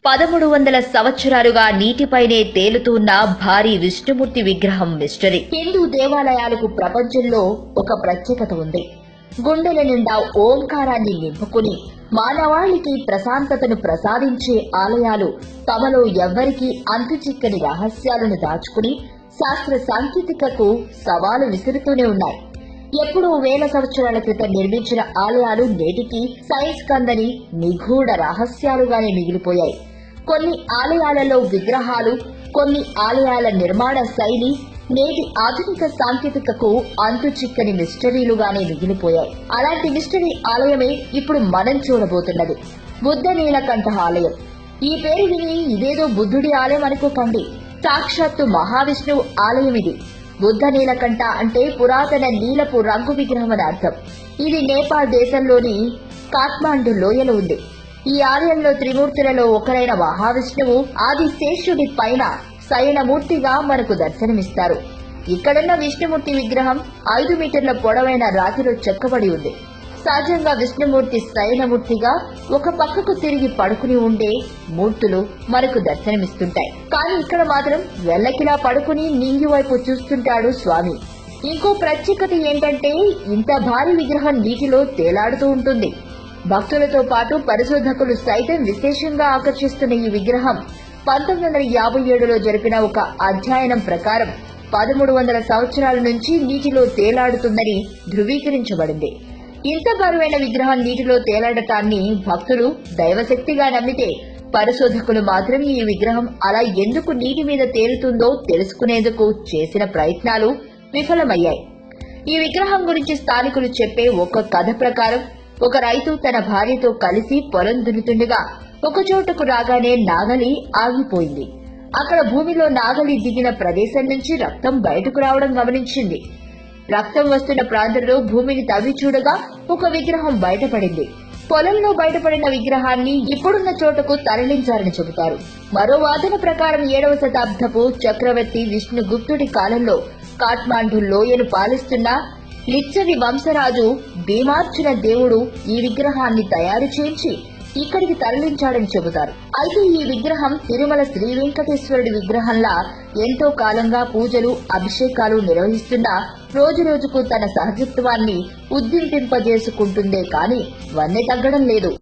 1300 సంవత్సరాలుగా నీటిపైనే తేలుతున్న భారీ విష్ణుమూర్తి విగ్రహం మిస్టరీ. హిందూ దేవాలయాలకు ప్రపంచంలో ఒక ప్రత్యేకత ఉంది. గుండెల నిండా ఓంకారాన్ని నింపుకుని మానవాళికి ప్రశాంతతను ప్రసాదించే ఆలయాలు తమలో ఎవ్వరికీ అంతుచిక్కని రహస్యాలను దాచుకుని శాస్త్ర సాంకేతికకు సవాలు విసురుతూనే ఉన్నాయి. ఎప్పుడో వేల సంవత్సరాల క్రితం నిర్మించిన ఆలయాలు నేటికి సైన్స్ కందని నిగూఢ రహస్యాలుగానే మిగిలిపోయాయి. కొన్ని ఆలయాలలో విగ్రహాలు, కొన్ని ఆలయాల నిర్మాణ శైలి నేటి ఆధునిక సాంకేతికకు అంతుచిక్కని మిస్టరీలుగానే మిగిలిపోయాయి. అలాంటి మిస్టరీ ఆలయమే ఇప్పుడు మనం చూడబోతున్నది బుద్ధ నీలకంఠ ఆలయం. ఈ పేరు విని ఇదేదో బుద్ధుడి ఆలయం అనుకోకండి, సాక్షాత్తు మహావిష్ణువు ఆలయం ఇది. బుద్ధ నీలకంఠ అంటే పురాతన నీలపు రంగు విగ్రహం అని అర్థం. ఇది నేపాల్ దేశంలోని కాఠ్మాండు లోయలో ఉంది. ఈ ఆలయంలో త్రిమూర్తులలో ఒకరైన మహావిష్ణువు ఆదిశేషుడి పైన శయనమూర్తిగా మనకు దర్శనమిస్తారు. ఇక్కడున్న విష్ణుమూర్తి విగ్రహం 5 మీటర్ల పొడవైన రాతిలో చెక్కబడి ఉంది. సహజంగా విష్ణుమూర్తి శయనమూర్తిగా ఒక పక్కకు తిరిగి పడుకుని ఉండే మూర్తులు మనకు దర్శనమిస్తుంటాయి. కానీ ఇక్కడ మాత్రం వెల్లకిలా పడుకుని నింగి వైపు చూస్తుంటాడు స్వామి. ఇంకో ప్రత్యేకత ఏంటంటే ఇంత భారీ విగ్రహం నీటిలో తేలాడుతూ ఉంటుంది. భక్తులతో పాటు పరిశోధకులు సైతం విశేషంగా ఆకర్షిస్తున్న ఈ విగ్రహం 1957లో జరిపిన ఒక అధ్యయనం ప్రకారం 1300 సంవత్సరాల నుంచి నీటిలో తేలాడుతుందని ధృవీకరించబడింది. ఇంత బరువైన విగ్రహం నీటిలో తేలాడటాన్ని భక్తులు దైవశక్తిగా నమ్మితే, పరిశోధకులు మాత్రం ఈ విగ్రహం అలా ఎందుకు నీటి మీద తేలుతుందో తెలుసుకునేందుకు చేసిన ప్రయత్నాలు విఫలమయ్యాయి. ఈ విగ్రహం గురించి స్థానికులు చెప్పే ఒక కథ ప్రకారం, ఒక రైతు తన భార్యతో కలిసి పొలం దున్నుతుండగా ఒక చోటకు రాగానే నాగలి ఆగిపోయింది. అక్కడ భూమిలో నాగలి దిగిన ప్రదేశం నుంచి రక్తం బయటకు రావడం గమనించింది. రక్తం వస్తున్న ప్రాంతంలో భూమిని తవ్వి చూడగా ఒక విగ్రహం బయటపడింది. పొలంలో బయటపడిన విగ్రహాన్ని ఇప్పుడున్న చోటకు తరలించారని చెబుతారు. మరో వాదన ప్రకారం 7వ శతాబ్దపు చక్రవర్తి విష్ణుగుప్తుడి కాలంలో కాఠ్మాండు లోయను పాలిస్తున్న లిచ్చవి వంశరాజు భీమార్జున దేవుడు ఈ విగ్రహాన్ని తయారు చేయించి ఇక్కడికి తరలించాడని చెబుతారు. అయితే ఈ విగ్రహం తిరుమల శ్రీ వెంకటేశ్వరుడి విగ్రహంలా ఎంతో కాలంగా పూజలు, అభిషేకాలు నిర్వహిస్తున్నా రోజురోజుకు తన సహజత్వాన్ని ఉద్దింపింపజేసుకుంటుందే కాని వన్నె తగ్గడం లేదు.